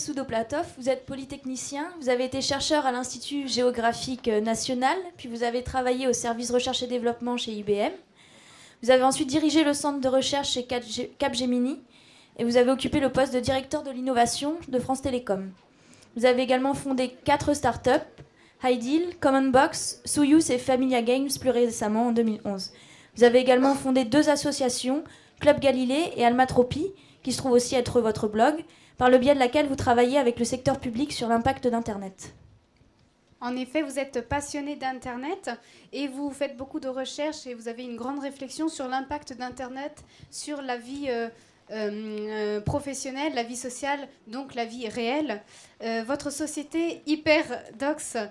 Soudoplatov, vous êtes polytechnicien, vous avez été chercheur à l'Institut géographique national, puis vous avez travaillé au service recherche et développement chez IBM. Vous avez ensuite dirigé le centre de recherche chez Capgemini et vous avez occupé le poste de directeur de l'innovation de France Télécom. Vous avez également fondé 4 startups, Ideal, Commonbox, Soyuz et Familia Games plus récemment en 2011. Vous avez également fondé 2 associations, Club Galilée et Almatropie, qui se trouve aussi être votre blog, par le biais de laquelle vous travaillez avec le secteur public sur l'impact d'Internet. En effet, vous êtes passionné d'Internet et vous faites beaucoup de recherches et vous avez une grande réflexion sur l'impact d'Internet sur la vie professionnelle, la vie sociale, donc la vie réelle. Votre société HyperDocs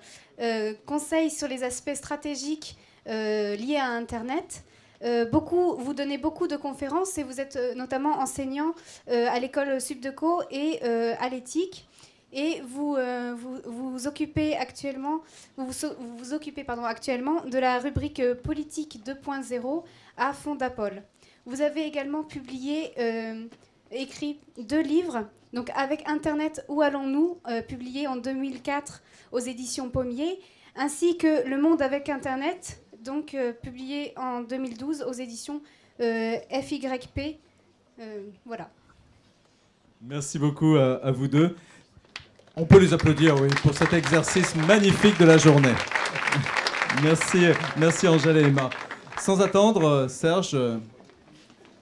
conseille sur les aspects stratégiques liés à Internet. Vous donnez beaucoup de conférences et vous êtes notamment enseignant à l'école Subdeco et à l'éthique. Et vous occupez actuellement de la rubrique politique 2.0 à Fondapol. Vous avez également écrit 2 livres, donc Avec Internet, où allons-nous, publié en 2004 aux éditions Pommier, ainsi que Le monde avec Internet, donc publié en 2012 aux éditions FYP. Voilà. Merci beaucoup à vous deux. On peut les applaudir, oui, pour cet exercice magnifique de la journée. Merci Angèle et Emma. Sans attendre, Serge,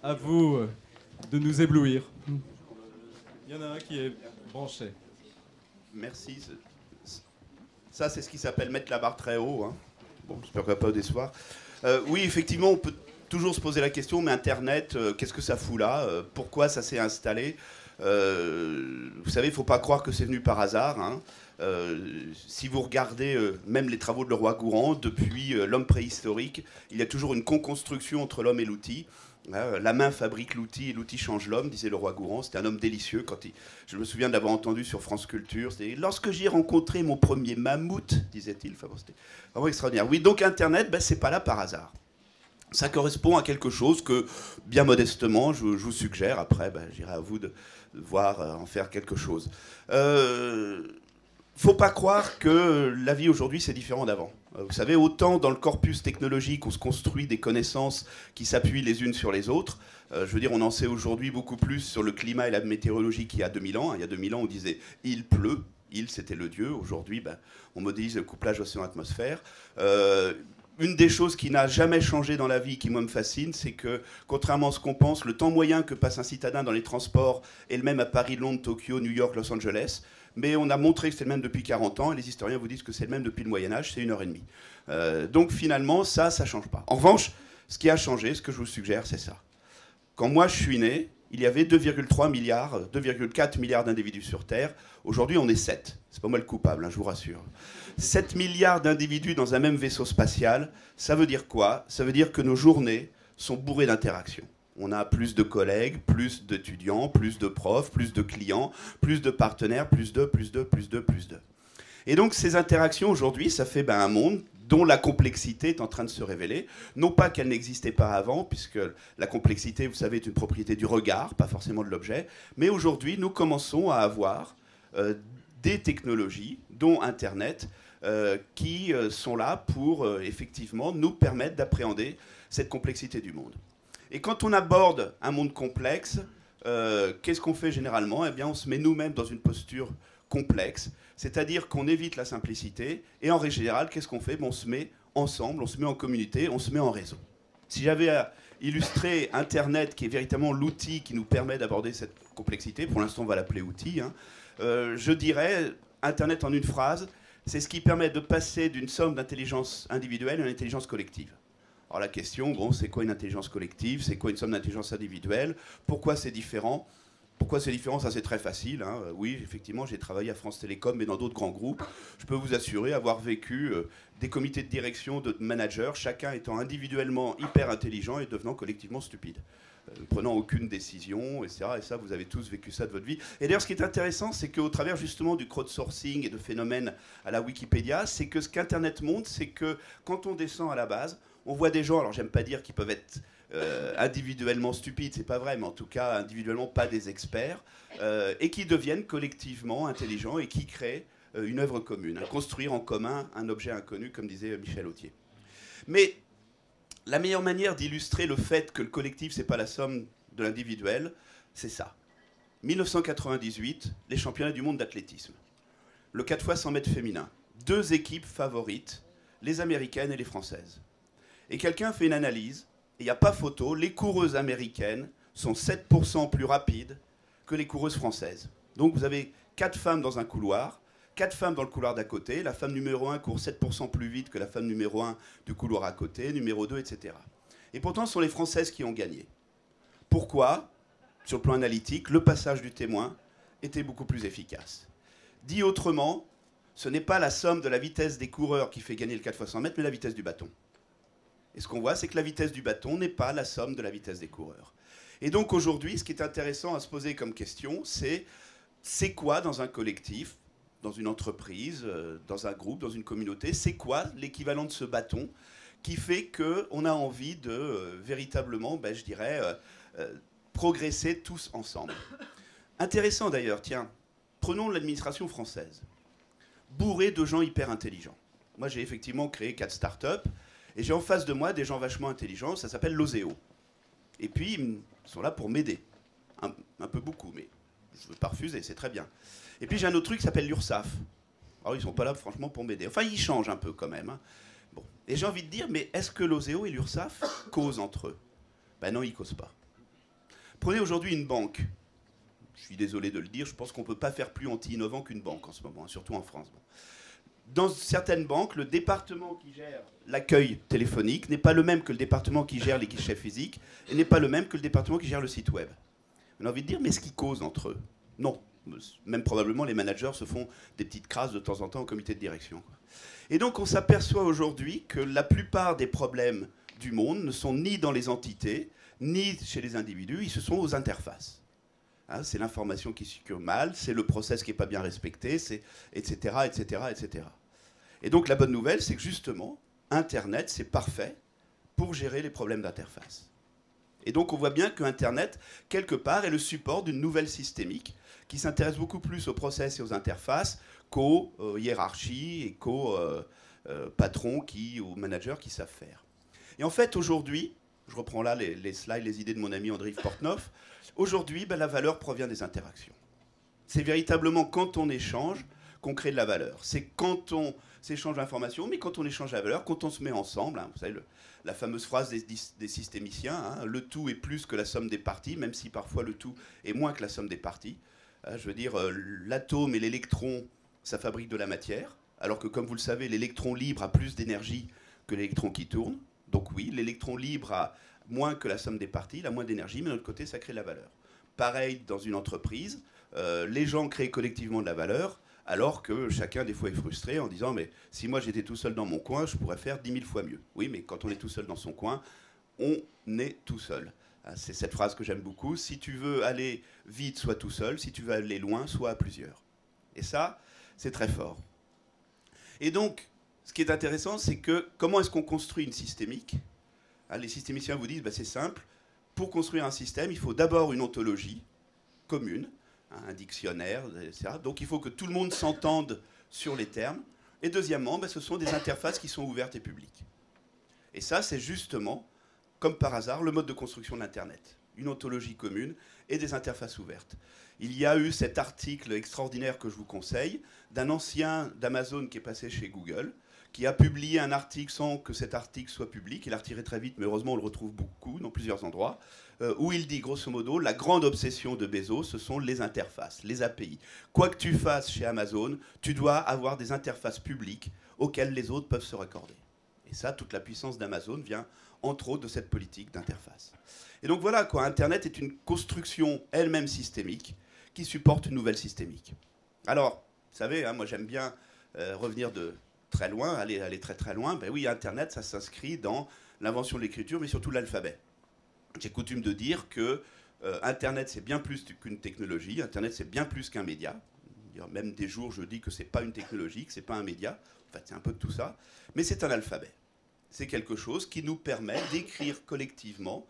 à vous de nous éblouir. Il y en a un qui est branché. Merci. Ça, c'est ce qui s'appelle mettre la barre très haut. Hein. Bon, j'espère qu'on ne va pas vous décevoir. Oui, effectivement, on peut toujours se poser la question, mais Internet, qu'est-ce que ça fout là pourquoi ça s'est installé vous savez, il ne faut pas croire que c'est venu par hasard. Hein. Si vous regardez même les travaux de Leroi-Gourhan, depuis l'homme préhistorique, il y a toujours une co-construction entre l'homme et l'outil. La main fabrique l'outil et l'outil change l'homme, disait Leroi-Gourhan. C'était un homme délicieux. Je me souviens de l'avoir entendu sur France Culture. C'était lorsque j'ai rencontré mon premier mammouth, disait-il. Enfin, c'était vraiment extraordinaire. Oui, donc Internet, c'est pas là par hasard. Ça correspond à quelque chose que, bien modestement, je vous suggère. Après, j'irai à vous de voir en faire quelque chose. Faut pas croire que la vie aujourd'hui, c'est différent d'avant. Vous savez, autant dans le corpus technologique, on se construit des connaissances qui s'appuient les unes sur les autres. Je veux dire, on en sait aujourd'hui beaucoup plus sur le climat et la météorologie qu'il y a 2000 ans. Il y a 2000 ans, on disait « il pleut ». Il, c'était le dieu. Aujourd'hui, on modélise le couplage océan-atmosphère. Une des choses qui n'a jamais changé dans la vie, qui moi me fascine, c'est que, contrairement à ce qu'on pense, le temps moyen que passe un citadin dans les transports est le même à Paris, Londres, Tokyo, New York, Los Angeles. Mais on a montré que c'est le même depuis 40 ans, et les historiens vous disent que c'est le même depuis le Moyen-Âge, c'est 1h30. Donc finalement, ça ne change pas. En revanche, ce qui a changé, ce que je vous suggère, c'est ça. Quand moi je suis né, il y avait 2,3 milliards, 2,4 milliards d'individus sur Terre. Aujourd'hui, on est 7. C'est pas moi le coupable, hein, je vous rassure. 7 milliards d'individus dans un même vaisseau spatial, ça veut dire quoi? Ça veut dire que nos journées sont bourrées d'interactions. On a plus de collègues, plus d'étudiants, plus de profs, plus de clients, plus de partenaires, plus de. Et donc ces interactions aujourd'hui, ça fait un monde dont la complexité est en train de se révéler. Non pas qu'elle n'existait pas avant, puisque la complexité, vous savez, est une propriété du regard, pas forcément de l'objet. Mais aujourd'hui, nous commençons à avoir des technologies, dont Internet, qui sont là pour effectivement nous permettre d'appréhender cette complexité du monde. Et quand on aborde un monde complexe, qu'est-ce qu'on fait généralement? Eh bien, on se met nous-mêmes dans une posture complexe, c'est-à-dire qu'on évite la simplicité, et en règle générale, qu'est-ce qu'on fait? On se met ensemble, on se met en communauté, on se met en réseau. Si j'avais à illustrer Internet, qui est véritablement l'outil qui nous permet d'aborder cette complexité, pour l'instant on va l'appeler outil, hein, je dirais, Internet en une phrase, c'est ce qui permet de passer d'une somme d'intelligence individuelle à une intelligence collective. Alors la question, c'est quoi une intelligence collective? C'est quoi une somme d'intelligence individuelle? Pourquoi c'est différent? Pourquoi c'est différent? Ça, c'est très facile. Hein. Oui, effectivement, j'ai travaillé à France Télécom, mais dans d'autres grands groupes. Je peux vous assurer avoir vécu des comités de direction de managers, chacun étant individuellement hyper intelligent et devenant collectivement stupide. Ne prenant aucune décision, etc. Et ça, vous avez tous vécu ça de votre vie. Et d'ailleurs, ce qui est intéressant, c'est qu'au travers justement du crowdsourcing et de phénomènes à la Wikipédia, c'est que ce qu'Internet montre, c'est que quand on descend à la base, on voit des gens, alors j'aime pas dire qu'ils peuvent être individuellement stupides, c'est pas vrai, mais en tout cas individuellement pas des experts, et qui deviennent collectivement intelligents et qui créent une œuvre commune, construire en commun un objet inconnu, comme disait Michel Autier. Mais la meilleure manière d'illustrer le fait que le collectif, c'est pas la somme de l'individuel, c'est ça. 1998, les championnats du monde d'athlétisme. Le 4x100 mètres féminin. 2 équipes favorites, les américaines et les françaises. Et quelqu'un fait une analyse, et il n'y a pas photo, les coureuses américaines sont 7% plus rapides que les coureuses françaises. Donc vous avez 4 femmes dans un couloir, 4 femmes dans le couloir d'à côté, la femme numéro 1 court 7% plus vite que la femme numéro 1 du couloir à côté, numéro 2, etc. Et pourtant, ce sont les Françaises qui ont gagné. Pourquoi ? Sur le plan analytique, le passage du témoin était beaucoup plus efficace. Dit autrement, ce n'est pas la somme de la vitesse des coureurs qui fait gagner le 4x100 mètres, mais la vitesse du bâton. Et ce qu'on voit, c'est que la vitesse du bâton n'est pas la somme de la vitesse des coureurs. Et donc aujourd'hui, ce qui est intéressant à se poser comme question, c'est quoi dans un collectif, dans une entreprise, dans un groupe, dans une communauté, c'est quoi l'équivalent de ce bâton qui fait qu'on a envie de véritablement, je dirais, progresser tous ensemble. Intéressant d'ailleurs, tiens, prenons l'administration française, bourrée de gens hyper intelligents. Moi, j'ai effectivement créé 4 startups, et j'ai en face de moi des gens vachement intelligents, ça s'appelle l'Oseo. Et puis, ils sont là pour m'aider. Un peu beaucoup, mais je ne veux pas refuser, c'est très bien. Et puis, j'ai un autre truc qui s'appelle l'URSSAF. Alors, ils ne sont pas là, franchement, pour m'aider. Enfin, ils changent un peu quand même. Hein. Bon. Et j'ai envie de dire, mais est-ce que l'Oseo et l'URSSAF causent entre eux? Ben non, ils ne causent pas. Prenez aujourd'hui une banque. Je suis désolé de le dire, je pense qu'on ne peut pas faire plus anti-innovant qu'une banque en ce moment, hein, surtout en France. Bon. Dans certaines banques, le département qui gère l'accueil téléphonique n'est pas le même que le département qui gère les guichets physiques et n'est pas le même que le département qui gère le site web. On a envie de dire, mais est-ce qu'ils causent entre eux? Non. Même probablement, les managers se font des petites crasses de temps en temps au comité de direction. Et donc, on s'aperçoit aujourd'hui que la plupart des problèmes du monde ne sont ni dans les entités, ni chez les individus, ils se sont aux interfaces. Hein, c'est l'information qui circule mal, c'est le process qui n'est pas bien respecté, c'est etc., etc., etc. Et donc la bonne nouvelle, c'est que justement, Internet, c'est parfait pour gérer les problèmes d'interface. Et donc on voit bien que Internet, quelque part, est le support d'une nouvelle systémique qui s'intéresse beaucoup plus aux process et aux interfaces qu'aux hiérarchies et qu'aux patrons, aux managers qui savent faire. Et en fait, aujourd'hui, je reprends là les slides, les idées de mon ami André Portneuf, aujourd'hui, la valeur provient des interactions. C'est véritablement quand on échange qu'on crée de la valeur. C'est quand on s'échange l'information, mais quand on échange la valeur, quand on se met ensemble, hein, vous savez, la fameuse phrase des systémiciens, hein, le tout est plus que la somme des parties, même si parfois le tout est moins que la somme des parties. Je veux dire, l'atome et l'électron, ça fabrique de la matière, alors que comme vous le savez, l'électron libre a plus d'énergie que l'électron qui tourne. Donc oui, l'électron libre a moins que la somme des parties, il a moins d'énergie, mais de l'autre côté, ça crée de la valeur. Pareil dans une entreprise, les gens créent collectivement de la valeur, alors que chacun, des fois, est frustré en disant « mais si moi j'étais tout seul dans mon coin, je pourrais faire 10 000 fois mieux ». Oui, mais quand on est tout seul dans son coin, on est tout seul. C'est cette phrase que j'aime beaucoup. Si tu veux aller vite, sois tout seul. Si tu veux aller loin, sois à plusieurs. Et ça, c'est très fort. Et donc, ce qui est intéressant, c'est que comment est-ce qu'on construit une systémique? Les systémiciens vous disent, c'est simple. Pour construire un système, il faut d'abord une ontologie commune, un dictionnaire, etc. Donc il faut que tout le monde s'entende sur les termes. Et deuxièmement, ce sont des interfaces qui sont ouvertes et publiques. Et ça, c'est justement, comme par hasard, le mode de construction de l'Internet. Une ontologie commune et des interfaces ouvertes. Il y a eu cet article extraordinaire que je vous conseille, d'un ancien d'Amazon qui est passé chez Google, qui a publié un article sans que cet article soit public. Il a retiré très vite, mais heureusement on le retrouve beaucoup, dans plusieurs endroits, où il dit grosso modo, la grande obsession de Bezos, ce sont les interfaces, les API. Quoi que tu fasses chez Amazon, tu dois avoir des interfaces publiques auxquelles les autres peuvent se raccorder. Et ça, toute la puissance d'Amazon vient, entre autres, de cette politique d'interface. Et donc voilà, quoi, Internet est une construction elle-même systémique qui supporte une nouvelle systémique. Alors, vous savez, hein, moi j'aime bien revenir de très loin, aller très très loin. Ben oui, Internet, ça s'inscrit dans l'invention de l'écriture, mais surtout l'alphabet. J'ai coutume de dire que Internet, c'est bien plus qu'une technologie. Internet, c'est bien plus qu'un média. Même des jours, je dis que c'est pas une technologie, que c'est pas un média. En fait, c'est un peu de tout ça. Mais c'est un alphabet. C'est quelque chose qui nous permet d'écrire collectivement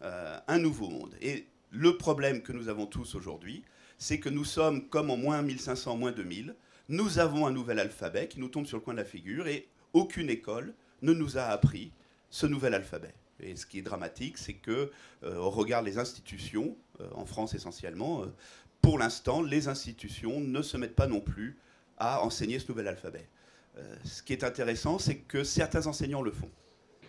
un nouveau monde. Et le problème que nous avons tous aujourd'hui, c'est que nous sommes comme en moins 1500, moins 2000. Nous avons un nouvel alphabet qui nous tombe sur le coin de la figure et aucune école ne nous a appris ce nouvel alphabet. Et ce qui est dramatique, c'est que, on regarde les institutions, en France essentiellement, pour l'instant, les institutions ne se mettent pas non plus à enseigner ce nouvel alphabet. Ce qui est intéressant, c'est que certains enseignants le font.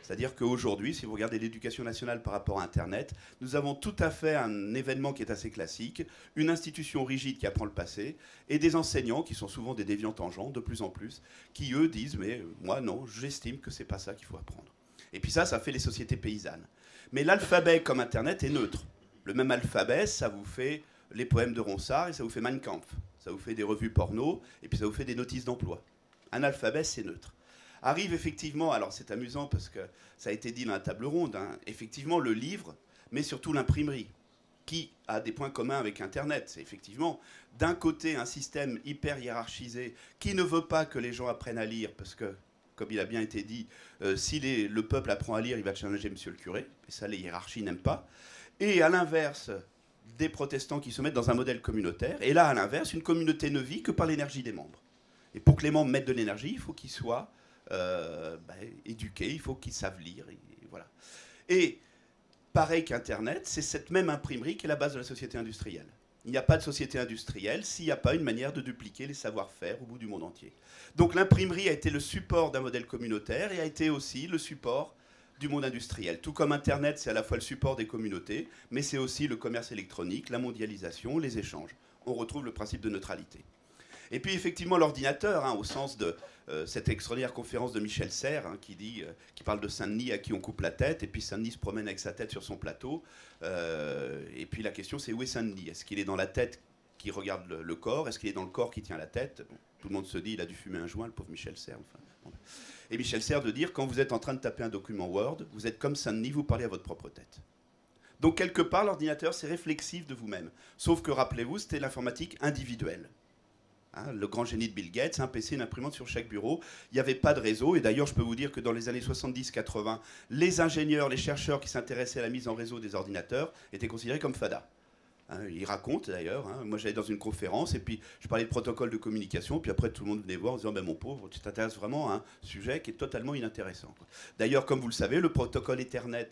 C'est-à-dire qu'aujourd'hui, si vous regardez l'éducation nationale par rapport à Internet, nous avons tout à fait un événement qui est assez classique, une institution rigide qui apprend le passé, et des enseignants qui sont souvent des déviants tangents, de plus en plus, qui eux disent « mais moi non, j'estime que c'est pas ça qu'il faut apprendre ». Et puis ça fait les sociétés paysannes. Mais l'alphabet comme Internet est neutre. Le même alphabet, ça vous fait les poèmes de Ronsard et ça vous fait Mein Kampf. Ça vous fait des revues porno et puis ça vous fait des notices d'emploi. Un alphabet, c'est neutre. Arrive effectivement, alors c'est amusant parce que ça a été dit dans la table ronde, hein, effectivement le livre, mais surtout l'imprimerie, qui a des points communs avec Internet. C'est effectivement, d'un côté, un système hyper hiérarchisé qui ne veut pas que les gens apprennent à lire, parce que, comme il a bien été dit, si le peuple apprend à lire, il va challenger monsieur le curé, et ça les hiérarchies n'aiment pas. Et à l'inverse, des protestants qui se mettent dans un modèle communautaire, et là, à l'inverse, une communauté ne vit que par l'énergie des membres. Et pour que les membres mettent de l'énergie, il faut qu'ils soient éduqués, il faut qu'ils savent lire, et voilà. Et pareil qu'Internet, c'est cette même imprimerie qui est la base de la société industrielle. Il n'y a pas de société industrielle s'il n'y a pas une manière de dupliquer les savoir-faire au bout du monde entier. Donc l'imprimerie a été le support d'un modèle communautaire et a été aussi le support du monde industriel. Tout comme Internet, c'est à la fois le support des communautés, mais c'est aussi le commerce électronique, la mondialisation, les échanges. On retrouve le principe de neutralité. Et puis effectivement l'ordinateur, hein, au sens de cette extraordinaire conférence de Michel Serres, hein, qui parle de Saint-Denis à qui on coupe la tête, et puis Saint-Denis se promène avec sa tête sur son plateau. Et puis la question c'est où est Saint-Denis? Est-ce qu'il est dans la tête qui regarde le corps? Est-ce qu'il est dans le corps qui tient la tête? Bon, tout le monde se dit il a dû fumer un joint, le pauvre Michel Serres. Enfin, bon. Et Michel Serres de dire quand vous êtes en train de taper un document Word, vous êtes comme Saint-Denis, vous parlez à votre propre tête. Donc quelque part l'ordinateur c'est réflexif de vous-même. Sauf que rappelez-vous, c'était l'informatique individuelle. Hein, le grand génie de Bill Gates, un PC, une imprimante sur chaque bureau. Il n'y avait pas de réseau. Et d'ailleurs, je peux vous dire que dans les années 70-80, les ingénieurs, les chercheurs qui s'intéressaient à la mise en réseau des ordinateurs étaient considérés comme fada. Hein, ils racontent d'ailleurs. Hein, moi, j'allais dans une conférence et puis je parlais de protocole de communication. Puis après, tout le monde venait voir en disant ben, mon pauvre, tu t'intéresses vraiment à un sujet qui est totalement inintéressant. D'ailleurs, comme vous le savez, le protocole Ethernet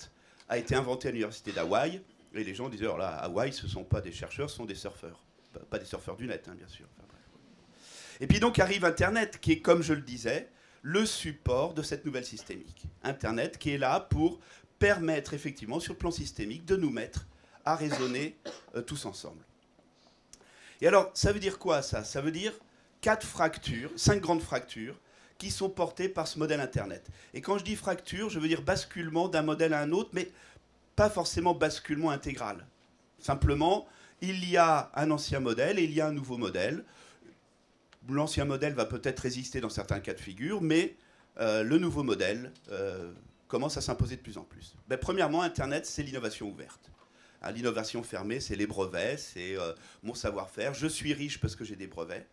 a été inventé à l'université d'Hawaï. Et les gens disaient alors là, à Hawaï, ce ne sont pas des chercheurs, ce sont des surfeurs. Pas des surfeurs du net, hein, bien sûr. Enfin, et puis donc arrive Internet, qui est, comme je le disais, le support de cette nouvelle systémique. Internet qui est là pour permettre effectivement, sur le plan systémique, de nous mettre à raisonner tous ensemble. Et alors, ça veut dire quoi ça? Ça veut dire 5 grandes fractures qui sont portées par ce modèle Internet. Et quand je dis fracture, je veux dire basculement d'un modèle à un autre, mais pas forcément basculement intégral. Simplement, il y a un ancien modèle et il y a un nouveau modèle. L'ancien modèle va peut-être résister dans certains cas de figure, mais le nouveau modèle commence à s'imposer de plus en plus. Ben, premièrement, Internet, c'est l'innovation ouverte. Hein, l'innovation fermée, c'est les brevets, c'est mon savoir-faire. Je suis riche parce que j'ai des brevets.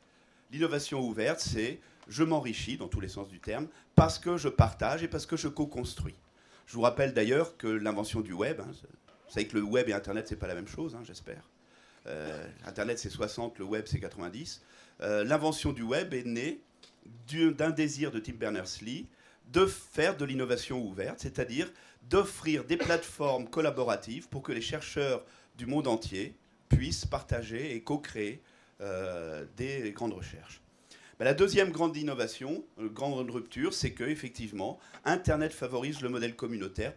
L'innovation ouverte, c'est je m'enrichis, dans tous les sens du terme, parce que je partage et parce que je co-construis. Je vous rappelle d'ailleurs que l'invention du web, hein, vous savez que le web et Internet, c'est pas la même chose, hein, j'espère. Internet, c'est 60, le web, c'est 90. L'invention du web est née d'un désir de Tim Berners-Lee de faire de l'innovation ouverte, c'est-à-dire d'offrir des plateformes collaboratives pour que les chercheurs du monde entier puissent partager et co-créer des grandes recherches. Ben, la deuxième grande innovation, grande rupture, c'est que effectivement, Internet favorise le modèle communautaire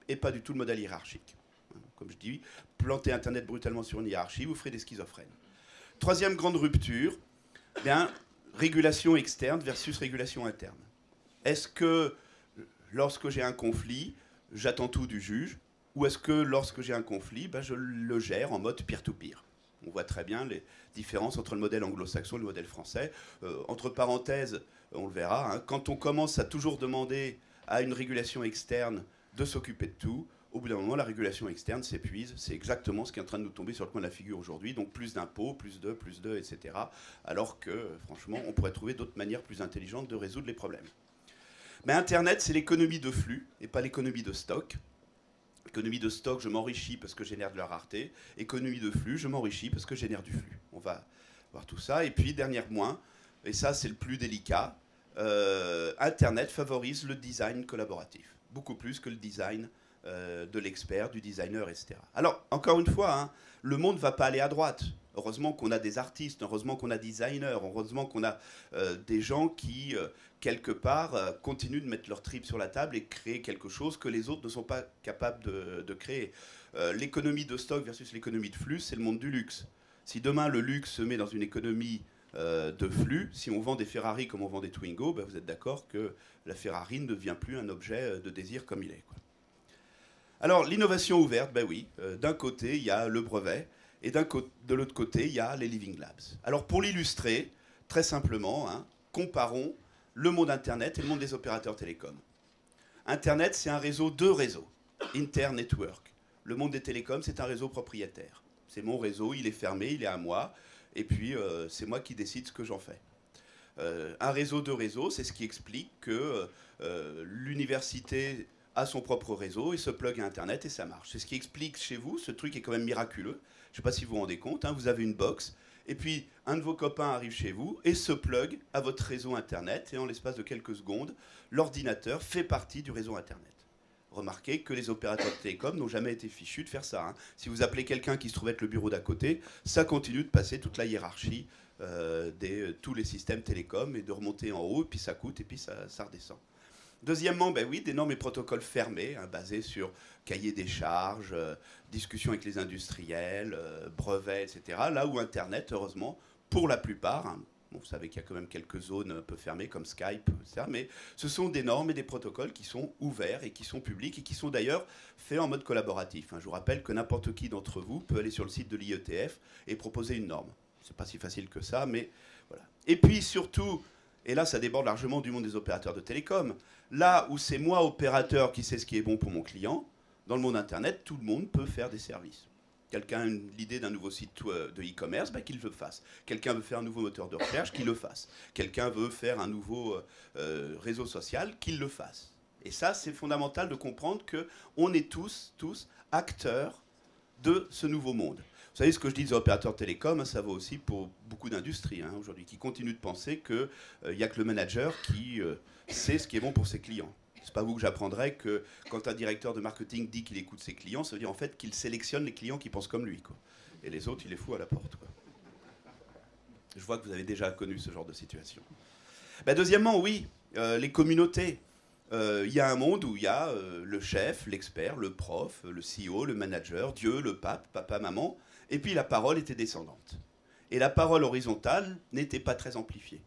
et pas du tout le modèle hiérarchique. Comme je dis, planter Internet brutalement sur une hiérarchie, vous ferez des schizophrènes. Troisième grande rupture, bien, régulation externe versus régulation interne. Est-ce que lorsque j'ai un conflit, j'attends tout du juge, ou est-ce que lorsque j'ai un conflit, ben, je le gère en mode peer-to-peer? On voit très bien les différences entre le modèle anglo-saxon et le modèle français. Entre parenthèses, on le verra, hein, quand on commence à toujours demander à une régulation externe de s'occuper de tout, au bout d'un moment, la régulation externe s'épuise. C'est exactement ce qui est en train de nous tomber sur le coin de la figure aujourd'hui. Donc plus d'impôts, plus de, etc. Alors que, franchement, on pourrait trouver d'autres manières plus intelligentes de résoudre les problèmes. Mais Internet, c'est l'économie de flux et pas l'économie de stock. Économie de stock, je m'enrichis parce que je génère de la rareté. Économie de flux, je m'enrichis parce que je génère du flux. On va voir tout ça. Et puis, dernier point, et ça c'est le plus délicat, Internet favorise le design collaboratif. Beaucoup plus que le design de l'expert, du designer, etc. Alors, encore une fois, hein, le monde ne va pas aller à droite. Heureusement qu'on a des artistes, heureusement qu'on a des designers, heureusement qu'on a des gens qui, quelque part, continuent de mettre leur trip sur la table et créer quelque chose que les autres ne sont pas capables de créer. L'économie de stock versus l'économie de flux, c'est le monde du luxe. Si demain le luxe se met dans une économie de flux, si on vend des Ferrari comme on vend des Twingo, ben vous êtes d'accord que la Ferrari ne devient plus un objet de désir comme il est, quoi. Alors, l'innovation ouverte, ben oui, d'un côté, il y a le brevet, et de l'autre côté, il y a les Living Labs. Alors, pour l'illustrer, très simplement, hein, comparons le monde Internet et le monde des opérateurs télécoms. Internet, c'est un réseau de réseaux, Internetwork. Le monde des télécoms, c'est un réseau propriétaire. C'est mon réseau, il est fermé, il est à moi, et puis c'est moi qui décide ce que j'en fais. Un réseau de réseaux, c'est ce qui explique que l'université a son propre réseau et se plug à Internet et ça marche. C'est ce qui explique chez vous, ce truc est quand même miraculeux. Je ne sais pas si vous vous rendez compte, hein, vous avez une box, et puis un de vos copains arrive chez vous et se plug à votre réseau Internet, et en l'espace de quelques secondes, l'ordinateur fait partie du réseau Internet. Remarquez que les opérateurs de télécom n'ont jamais été fichus de faire ça, hein. Si vous appelez quelqu'un qui se trouve être le bureau d'à côté, ça continue de passer toute la hiérarchie tous les systèmes télécoms et de remonter en haut, et puis ça coûte, et puis ça redescend. Deuxièmement, ben oui, des normes et protocoles fermés, hein, basés sur cahier des charges, discussions avec les industriels, brevets, etc. Là où Internet, heureusement, pour la plupart, hein, bon, vous savez qu'il y a quand même quelques zones un peu fermées comme Skype, etc. Mais ce sont des normes et des protocoles qui sont ouverts et qui sont publics et qui sont d'ailleurs faits en mode collaboratif, hein. Je vous rappelle que n'importe qui d'entre vous peut aller sur le site de l'IETF et proposer une norme. C'est pas si facile que ça, mais voilà. Et puis surtout, et là ça déborde largement du monde des opérateurs de télécom, là où c'est moi, opérateur, qui sais ce qui est bon pour mon client, dans le monde Internet, tout le monde peut faire des services. Quelqu'un a l'idée d'un nouveau site de e-commerce, ben, qu'il le fasse. Quelqu'un veut faire un nouveau moteur de recherche, qu'il le fasse. Quelqu'un veut faire un nouveau réseau social, qu'il le fasse. Et ça, c'est fondamental de comprendre qu'on est tous acteurs de ce nouveau monde. Vous savez, ce que je dis des opérateurs télécoms, ça vaut aussi pour beaucoup d'industries, hein, aujourd'hui, qui continuent de penser qu'il n'y a que le manager qui sait ce qui est bon pour ses clients. C'est pas vous que j'apprendrai que quand un directeur de marketing dit qu'il écoute ses clients, ça veut dire en fait qu'il sélectionne les clients qui pensent comme lui, quoi. Et les autres, il les fout à la porte, quoi. Je vois que vous avez déjà connu ce genre de situation. Ben, deuxièmement, oui, les communautés. Il y a un monde où il y a le chef, l'expert, le prof, le CEO, le manager, Dieu, le pape, papa, maman, et puis la parole était descendante. Et la parole horizontale n'était pas très amplifiée.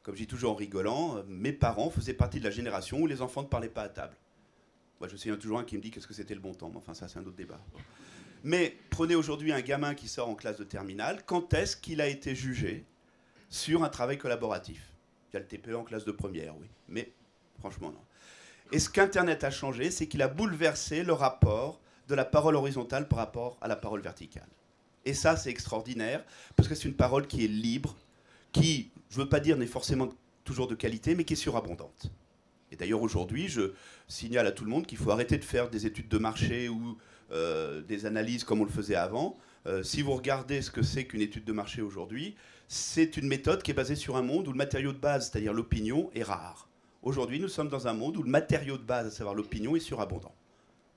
Comme je dis toujours en rigolant, mes parents faisaient partie de la génération où les enfants ne parlaient pas à table. Moi, je me souviens toujours un qui me dit qu'est-ce que c'était le bon temps, mais enfin ça c'est un autre débat. Mais prenez aujourd'hui un gamin qui sort en classe de terminale, quand est-ce qu'il a été jugé sur un travail collaboratif? Il y a le TPE en classe de première, oui, mais franchement non. Et ce qu'Internet a changé, c'est qu'il a bouleversé le rapport de la parole horizontale par rapport à la parole verticale. Et ça, c'est extraordinaire, parce que c'est une parole qui est libre, qui, je ne veux pas dire n'est forcément toujours de qualité, mais qui est surabondante. Et d'ailleurs, aujourd'hui, je signale à tout le monde qu'il faut arrêter de faire des études de marché ou des analyses comme on le faisait avant. Si vous regardez ce que c'est qu'une étude de marché aujourd'hui, c'est une méthode qui est basée sur un monde où le matériau de base, c'est-à-dire l'opinion, est rare. Aujourd'hui, nous sommes dans un monde où le matériau de base, à savoir l'opinion, est surabondant.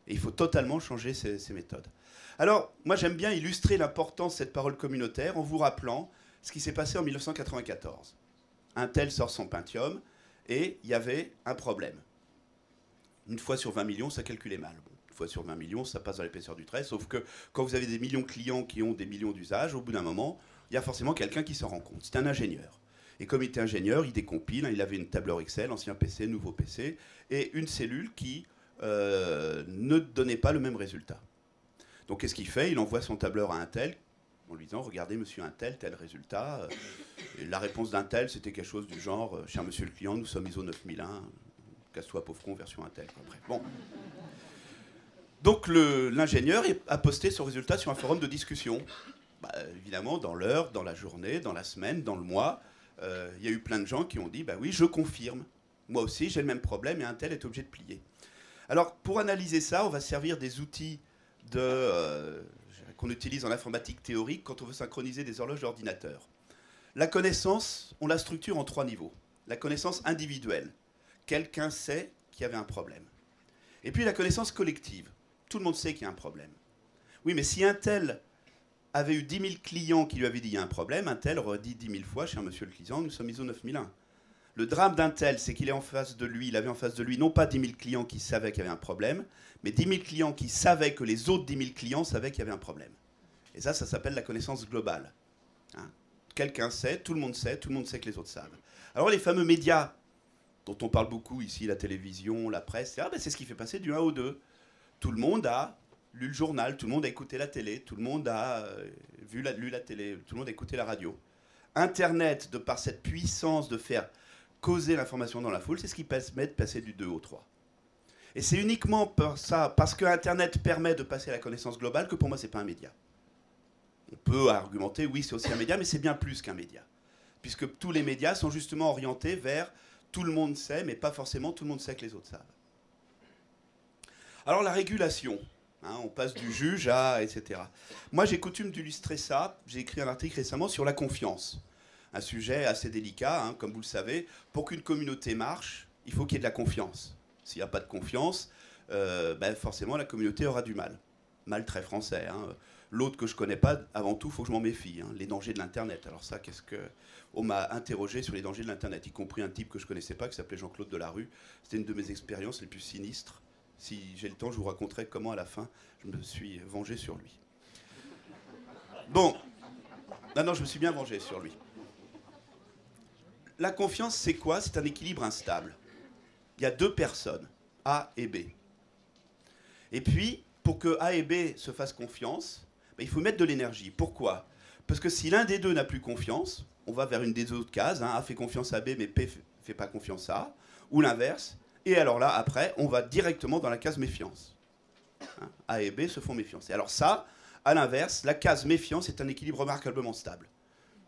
Et il faut totalement changer ces méthodes. Alors, moi, j'aime bien illustrer l'importance de cette parole communautaire en vous rappelant ce qui s'est passé en 1994. Intel sort son Pentium et il y avait un problème. Une fois sur 20 millions, ça calculait mal. Bon, une fois sur 20 millions, ça passe dans l'épaisseur du trait, sauf que quand vous avez des millions de clients qui ont des millions d'usages, au bout d'un moment, il y a forcément quelqu'un qui s'en rend compte. C'est un ingénieur. Et comme il était ingénieur, il décompile, hein, il avait une tableur Excel, ancien PC, nouveau PC, et une cellule qui ne donnait pas le même résultat. Donc qu'est-ce qu'il fait? Il envoie son tableur à Intel, en lui disant, regardez monsieur Intel, tel résultat. Et la réponse d'Intel, c'était quelque chose du genre, cher monsieur le client, nous sommes ISO 9001, casse-toi pauvre con, version Intel. Bref, bon. Donc l'ingénieur a posté son résultat sur un forum de discussion. Bah, évidemment, dans l'heure, dans la journée, dans la semaine, dans le mois, il y a eu plein de gens qui ont dit, bah oui, je confirme. Moi aussi, j'ai le même problème et Intel est obligé de plier. Alors, pour analyser ça, on va se servir des outils qu'on utilise en informatique théorique quand on veut synchroniser des horloges d'ordinateur. La connaissance, on la structure en 3 niveaux. La connaissance individuelle. Quelqu'un sait qu'il y avait un problème. Et puis la connaissance collective. Tout le monde sait qu'il y a un problème. Oui, mais si un tel avait eu 10 000 clients qui lui avaient dit qu'il y a un problème, un tel aurait dit 10 000 fois, cher monsieur le client, nous sommes ISO 9001. Le drame d'un tel, c'est qu'il est en face de lui, il avait en face de lui non pas 10 000 clients qui savaient qu'il y avait un problème, mais 10 000 clients qui savaient que les autres 10 000 clients savaient qu'il y avait un problème. Et ça s'appelle la connaissance globale. Hein. Quelqu'un sait, tout le monde sait que les autres savent. Alors les fameux médias, dont on parle beaucoup ici, la télévision, la presse, c'est ce qui fait passer du 1 au 2. Tout le monde a lu le journal, tout le monde a écouté la télé, tout le monde a lu la télé, tout le monde a écouté la radio. Internet, de par cette puissance de faire causer l'information dans la foule, c'est ce qui permet de passer du 2 au 3. Et c'est uniquement parce que Internet permet de passer à la connaissance globale, que pour moi, ce n'est pas un média. On peut argumenter, oui, c'est aussi un média, mais c'est bien plus qu'un média. Puisque tous les médias sont justement orientés vers tout le monde sait, mais pas forcément tout le monde sait que les autres savent. Alors la régulation, hein, on passe du juge à etc. Moi, j'ai coutume d'illustrer ça. J'ai écrit un article récemment sur la confiance. Un sujet assez délicat, hein, comme vous le savez. Pour qu'une communauté marche, il faut qu'il y ait de la confiance. S'il n'y a pas de confiance, forcément, la communauté aura du mal. Mal très français. Hein. L'autre que je ne connais pas, avant tout, il faut que je m'en méfie. Hein, les dangers de l'Internet. Alors ça, on m'a interrogé sur les dangers de l'Internet, y compris un type que je ne connaissais pas, qui s'appelait Jean-Claude Delarue. C'était une de mes expériences les plus sinistres. Si j'ai le temps, je vous raconterai comment, à la fin, je me suis vengé sur lui. Bon. Non, je me suis bien vengé sur lui. La confiance, c'est quoi? C'est un équilibre instable. Il y a 2 personnes, A et B. Et puis, pour que A et B se fassent confiance, il faut mettre de l'énergie. Pourquoi? Parce que si l'un des deux n'a plus confiance, on va vers une des autres cases. Hein, A fait confiance à B, mais B ne fait pas confiance à A. Ou l'inverse. Et alors là, après, on va directement dans la case méfiance. Hein, A et B se font méfiance. Et alors ça, à l'inverse, la case méfiance est un équilibre remarquablement stable.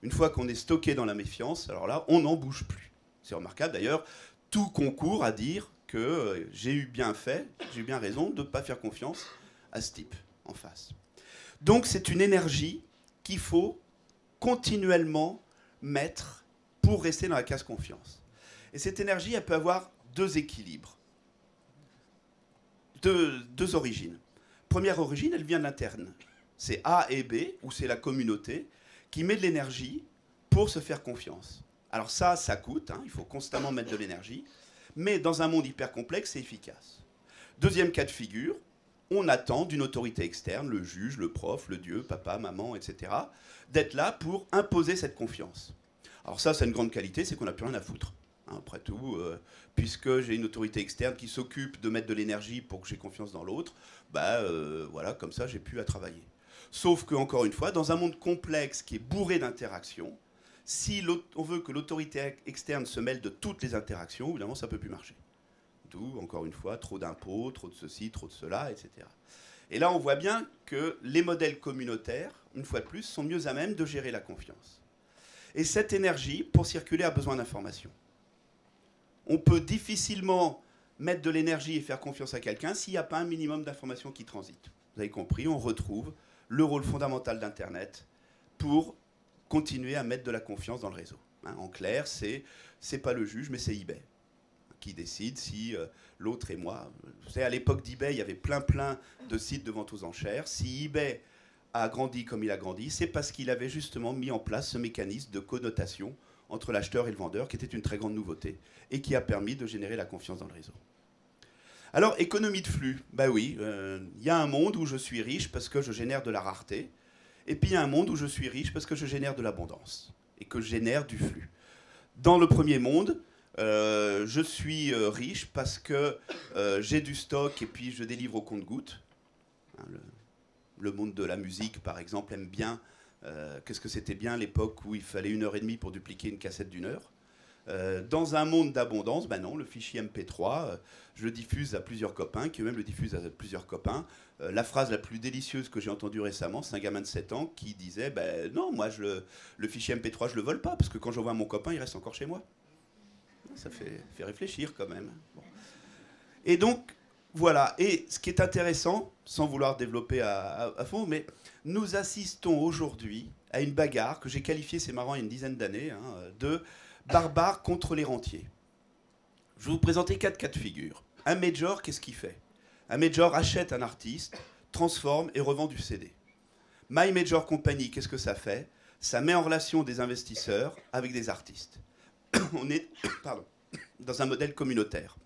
Une fois qu'on est stocké dans la méfiance, alors là, on n'en bouge plus. C'est remarquable d'ailleurs, tout concourt à dire que j'ai eu bien raison de ne pas faire confiance à ce type en face. Donc c'est une énergie qu'il faut continuellement mettre pour rester dans la case confiance. Et cette énergie, elle peut avoir 2 équilibres, 2 origines. Première origine, elle vient de l'interne. C'est A et B, ou c'est la communauté, qui met de l'énergie pour se faire confiance. Alors ça coûte, hein, il faut constamment mettre de l'énergie, mais dans un monde hyper complexe, c'est efficace. Deuxième cas de figure, on attend d'une autorité externe, le juge, le prof, le dieu, papa, maman, etc., d'être là pour imposer cette confiance. Alors ça, c'est une grande qualité, c'est qu'on n'a plus rien à foutre. Hein, après tout, puisque j'ai une autorité externe qui s'occupe de mettre de l'énergie pour que j'ai confiance dans l'autre, voilà, comme ça, j'ai plus à travailler. Sauf que, encore une fois, dans un monde complexe qui est bourré d'interactions, si on veut que l'autorité externe se mêle de toutes les interactions, évidemment, ça ne peut plus marcher. D'où, encore une fois, trop d'impôts, trop de ceci, trop de cela, etc. Et là, on voit bien que les modèles communautaires, une fois de plus, sont mieux à même de gérer la confiance. Et cette énergie, pour circuler, a besoin d'informations. On peut difficilement mettre de l'énergie et faire confiance à quelqu'un s'il n'y a pas un minimum d'informations qui transitent. Vous avez compris, on retrouve le rôle fondamental d'Internet pour continuer à mettre de la confiance dans le réseau. Hein, en clair, c'est pas le juge, mais c'est eBay qui décide si l'autre et moi... Vous savez, à l'époque d'eBay, il y avait plein de sites de vente aux enchères. Si eBay a grandi comme il a grandi, c'est parce qu'il avait justement mis en place ce mécanisme de connotation entre l'acheteur et le vendeur, qui était une très grande nouveauté, et qui a permis de générer la confiance dans le réseau. Alors, économie de flux, oui, il y a un monde où je suis riche parce que je génère de la rareté, et puis il y a un monde où je suis riche parce que je génère de l'abondance, et que je génère du flux. Dans le premier monde, je suis riche parce que j'ai du stock et puis je délivre au compte-gouttes. Hein, le monde de la musique, par exemple, aime bien... qu'est-ce que c'était bien l'époque où il fallait 1h30 pour dupliquer une cassette d'1 heure. Dans un monde d'abondance, non, le fichier MP3, je le diffuse à plusieurs copains, qui eux-mêmes le diffusent à plusieurs copains. La phrase la plus délicieuse que j'ai entendue récemment, c'est un gamin de 7 ans qui disait non, moi, le fichier MP3, je le vole pas, parce que quand j'envoie à mon copain, il reste encore chez moi. Ça fait réfléchir quand même. Bon. Et donc, Voilà, et ce qui est intéressant, sans vouloir développer à fond, mais nous assistons aujourd'hui à une bagarre que j'ai qualifiée, c'est marrant, il y a une dizaine d'années, hein, de barbares contre les rentiers. Je vais vous présenter 4 cas de figure. Un major, qu'est-ce qu'il fait? Un major achète un artiste, transforme et revend du CD. My Major Company, qu'est-ce que ça fait? Ça met en relation des investisseurs avec des artistes. On est dans un modèle communautaire.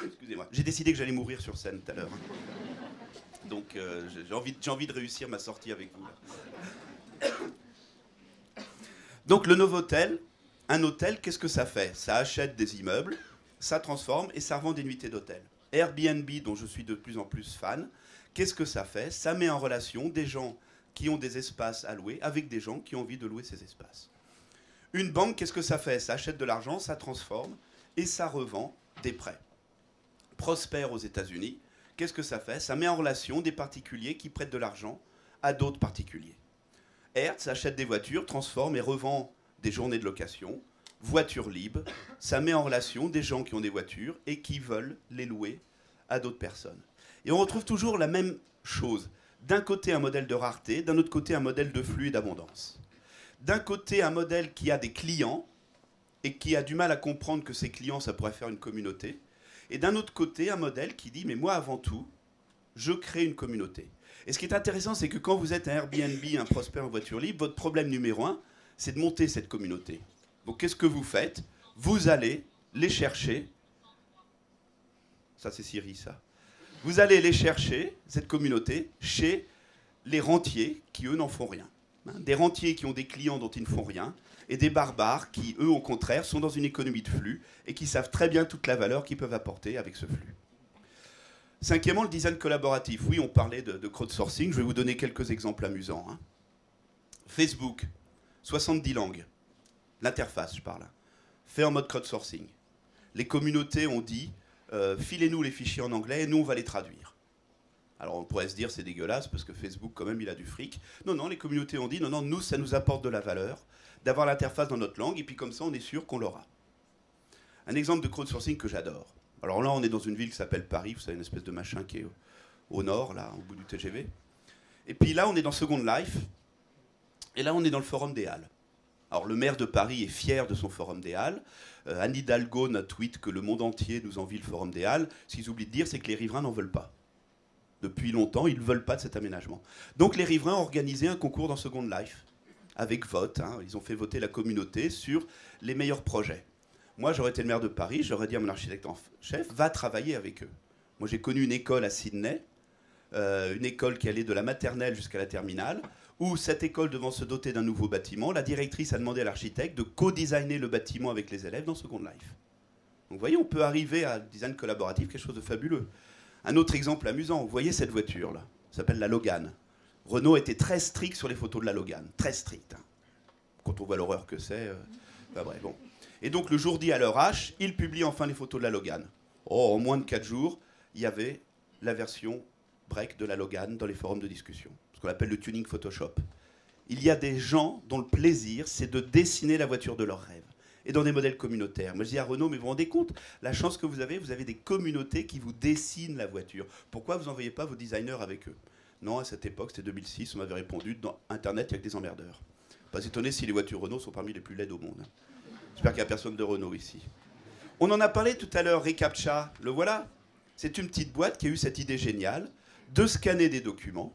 Excusez-moi, j'ai décidé que j'allais mourir sur scène tout à l'heure. Donc j'ai envie de réussir ma sortie avec vous. Là. Donc le Novotel, un hôtel, qu'est-ce que ça fait? Ça achète des immeubles, ça transforme et ça revend des nuitées d'hôtel. Airbnb, dont je suis de plus en plus fan, qu'est-ce que ça fait? Ça met en relation des gens qui ont des espaces à louer avec des gens qui ont envie de louer ces espaces. Une banque, qu'est-ce que ça fait? Ça achète de l'argent, ça transforme et ça revend des prêts. Prosper aux États-Unis, qu'est-ce que ça fait? Ça met en relation des particuliers qui prêtent de l'argent à d'autres particuliers. Hertz achète des voitures, transforme et revend des journées de location. Voiture libre, ça met en relation des gens qui ont des voitures et qui veulent les louer à d'autres personnes. Et on retrouve toujours la même chose. D'un côté, un modèle de rareté, d'un autre côté, un modèle de flux et d'abondance. D'un côté, un modèle qui a des clients et qui a du mal à comprendre que ces clients, ça pourrait faire une communauté. Et d'un autre côté, un modèle qui dit, mais moi, avant tout, je crée une communauté. Et ce qui est intéressant, c'est que quand vous êtes un Airbnb, un Prosper en voiture libre, votre problème numéro 1, c'est de monter cette communauté. Donc, qu'est-ce que vous faites? Vous allez les chercher. Ça, c'est Siri, ça. Vous allez les chercher, cette communauté, chez les rentiers qui, eux, n'en font rien. Des rentiers qui ont des clients dont ils ne font rien, et des barbares qui, eux, au contraire, sont dans une économie de flux et qui savent très bien toute la valeur qu'ils peuvent apporter avec ce flux. Cinquièmement, le design collaboratif. Oui, on parlait de crowdsourcing. Je vais vous donner quelques exemples amusants. Hein. Facebook, 70 langues. L'interface, je parle. Fait en mode crowdsourcing. Les communautés ont dit, filez-nous les fichiers en anglais et nous, on va les traduire. Alors, on pourrait se dire, c'est dégueulasse parce que Facebook, quand même, il a du fric. Non, non, les communautés ont dit, non, non, nous, ça nous apporte de la valeur d'avoir l'interface dans notre langue et puis comme ça, on est sûr qu'on l'aura. Un exemple de crowdsourcing que j'adore. Alors là, on est dans une ville qui s'appelle Paris, vous savez, une espèce de machin qui est au nord, là, au bout du TGV. Et puis là, on est dans Second Life. Et là, on est dans le Forum des Halles. Alors, le maire de Paris est fier de son Forum des Halles. Anne Hidalgo tweet que le monde entier nous envie le Forum des Halles. Ce qu'ils oublient de dire, c'est que les riverains n'en veulent pas. Depuis longtemps, ils ne veulent pas de cet aménagement. Donc, les riverains ont organisé un concours dans Second Life, avec vote. Hein. Ils ont fait voter la communauté sur les meilleurs projets. Moi, j'aurais été le maire de Paris, j'aurais dit à mon architecte en chef, va travailler avec eux. Moi, j'ai connu une école à Sydney, une école qui allait de la maternelle jusqu'à la terminale, où cette école devant se doter d'un nouveau bâtiment, la directrice a demandé à l'architecte de co-designer le bâtiment avec les élèves dans Second Life. Donc vous voyez, on peut arriver à un design collaboratif, quelque chose de fabuleux. Un autre exemple amusant, vous voyez cette voiture-là, ça s'appelle la Logan. Renault était très strict sur les photos de la Logan, très strict. Hein. Quand on voit l'horreur que c'est, bah bref, bon. Et donc le jour dit à l'heure H, ils publient enfin les photos de la Logan. Oh, en moins de 4 jours, il y avait la version break de la Logan dans les forums de discussion. Ce qu'on appelle le tuning Photoshop. Il y a des gens dont le plaisir, c'est de dessiner la voiture de leurs rêves. Et dans des modèles communautaires. Moi je dis à Renault, mais vous vous rendez compte, la chance que vous avez des communautés qui vous dessinent la voiture. Pourquoi vous n'envoyez pas vos designers avec eux? Non, à cette époque, c'était 2006, on m'avait répondu, dans Internet, il n'y a que des emmerdeurs. Pas étonné si les voitures Renault sont parmi les plus laides au monde. J'espère qu'il n'y a personne de Renault ici. On en a parlé tout à l'heure, reCAPTCHA, le voilà. C'est une petite boîte qui a eu cette idée géniale de scanner des documents,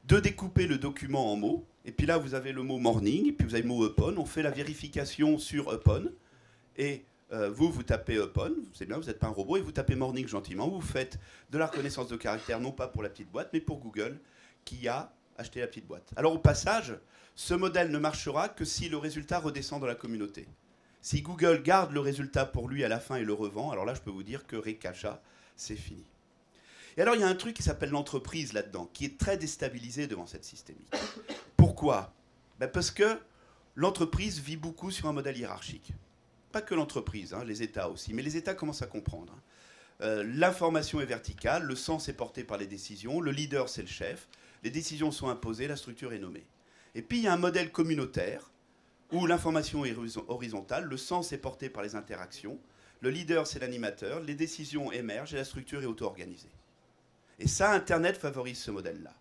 de découper le document en mots, et puis là vous avez le mot morning, et puis vous avez le mot upon, on fait la vérification sur upon, et vous tapez upon, c'est bien, vous n'êtes pas un robot, et vous tapez morning gentiment, vous faites de la reconnaissance de caractère, non pas pour la petite boîte, mais pour Google, qui a acheté la petite boîte. Alors au passage, ce modèle ne marchera que si le résultat redescend dans la communauté. Si Google garde le résultat pour lui à la fin et le revend, alors là je peux vous dire que reCAPTCHA, c'est fini. Et alors il y a un truc qui s'appelle l'entreprise là-dedans, qui est très déstabilisé devant cette systémique. Pourquoi? Parce que l'entreprise vit beaucoup sur un modèle hiérarchique. Pas que l'entreprise, hein, les États aussi, mais les États commencent à comprendre. L'information est verticale, le sens est porté par les décisions, le leader c'est le chef, les décisions sont imposées, la structure est nommée. Et puis il y a un modèle communautaire où l'information est horizontale, le sens est porté par les interactions, Le leader, c'est l'animateur, les décisions émergent et la structure est auto-organisée. Et ça, Internet favorise ce modèle-là.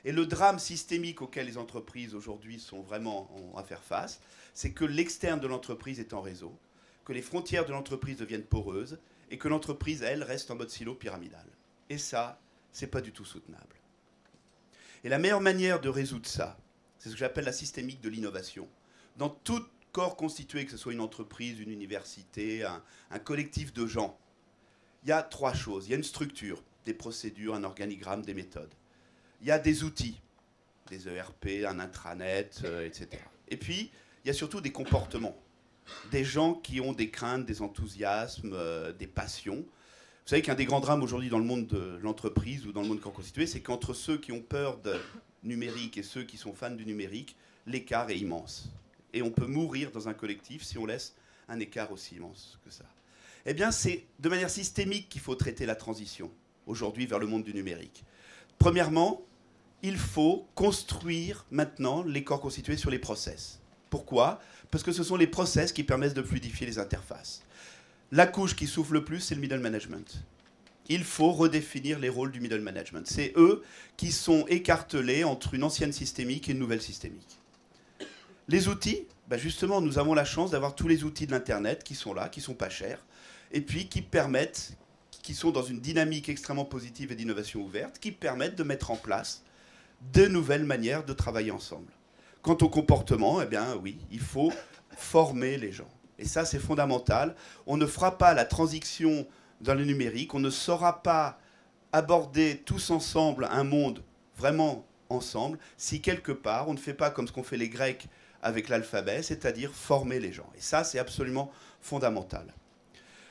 Et le drame systémique auquel les entreprises aujourd'hui sont vraiment à faire face, c'est que l'externe de l'entreprise est en réseau, que les frontières de l'entreprise deviennent poreuses et que l'entreprise, elle, reste en mode silo pyramidal. Et ça, c'est pas du tout soutenable. Et la meilleure manière de résoudre ça, c'est ce que j'appelle la systémique de l'innovation. Dans tout corps constitué, que ce soit une entreprise, une université, un collectif de gens, il y a 3 choses. Il y a une structure, des procédures, un organigramme, des méthodes. Il y a des outils, des ERP, un intranet, etc. Et puis, il y a surtout des comportements. Des gens qui ont des craintes, des enthousiasmes, des passions. Vous savez qu'un des grands drames aujourd'hui dans le monde de l'entreprise ou dans le monde corps constitué, c'est qu'entre ceux qui ont peur de numérique et ceux qui sont fans du numérique, l'écart est immense. Et on peut mourir dans un collectif si on laisse un écart aussi immense que ça. Eh bien, c'est de manière systémique qu'il faut traiter la transition aujourd'hui vers le monde du numérique. Premièrement, il faut construire maintenant les corps constitués sur les process. Pourquoi ? Parce que ce sont les process qui permettent de fluidifier les interfaces. La couche qui souffre le plus, c'est le middle management. Il faut redéfinir les rôles du middle management. C'est eux qui sont écartelés entre une ancienne systémique et une nouvelle systémique. Les outils, justement, nous avons la chance d'avoir tous les outils de l'Internet qui sont là, qui sont pas chers, et puis qui permettent, qui sont dans une dynamique extrêmement positive et d'innovation ouverte, qui permettent de mettre en place de nouvelles manières de travailler ensemble. Quant au comportement, eh bien oui, il faut former les gens. Et ça, c'est fondamental. On ne fera pas la transition dans le numérique, on ne saura pas aborder tous ensemble un monde vraiment ensemble si quelque part on ne fait pas comme ce qu'ont fait les Grecs avec l'alphabet, c'est-à-dire former les gens. Et ça, c'est absolument fondamental.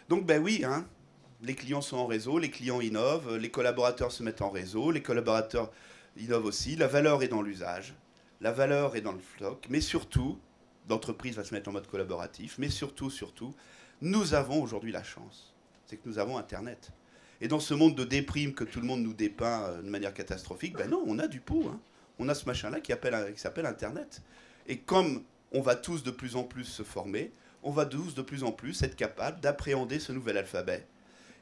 Donc, ben oui, les clients sont en réseau, les clients innovent, les collaborateurs se mettent en réseau, les collaborateurs innovent aussi, la valeur est dans l'usage, la valeur est dans le floc, mais surtout, l'entreprise va se mettre en mode collaboratif, mais surtout, nous avons aujourd'hui la chance, c'est que nous avons Internet. Et dans ce monde de déprime que tout le monde nous dépeint de manière catastrophique, ben non, on a du pot, on a ce machin-là qui s'appelle Internet. Et comme on va tous de plus en plus se former, on va tous de plus en plus être capable d'appréhender ce nouvel alphabet.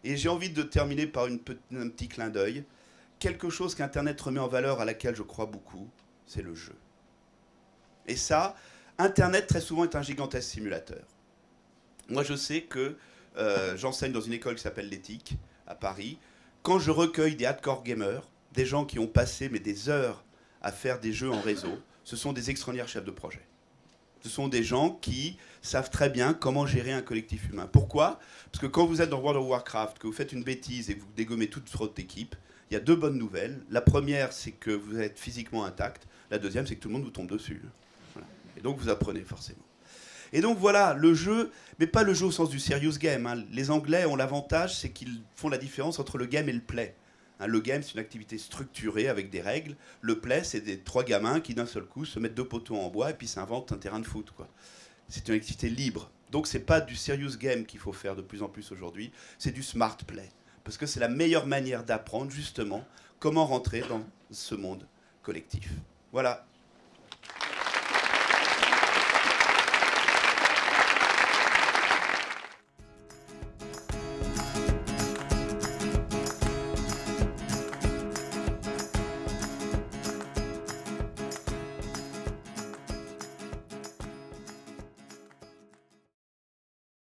Et j'ai envie de terminer par un petit clin d'œil. Quelque chose qu'Internet remet en valeur, à laquelle je crois beaucoup, c'est le jeu. Et ça, Internet, très souvent, est un gigantesque simulateur. Moi, je sais que j'enseigne dans une école qui s'appelle l'Éthique, à Paris. Quand je recueille des hardcore gamers, des gens qui ont passé des heures à faire des jeux en réseau, ce sont des extraordinaires chefs de projet. Ce sont des gens qui savent très bien comment gérer un collectif humain. Pourquoi ? Parce que quand vous êtes dans World of Warcraft, que vous faites une bêtise et que vous dégommez toute votre équipe, il y a 2 bonnes nouvelles. La première, c'est que vous êtes physiquement intact. La deuxième, c'est que tout le monde vous tombe dessus. Voilà. Et donc, vous apprenez forcément. Et donc, voilà, le jeu, mais pas le jeu au sens du serious game. Les Anglais ont l'avantage, c'est qu'ils font la différence entre le game et le play. Le game, c'est une activité structurée avec des règles. Le play, c'est des 3 gamins qui, d'un seul coup, se mettent 2 poteaux en bois et puis s'inventent un terrain de foot, quoi. C'est une activité libre. Donc, c'est pas du serious game qu'il faut faire de plus en plus aujourd'hui, c'est du smart play. Parce que c'est la meilleure manière d'apprendre, justement, comment rentrer dans ce monde collectif. Voilà.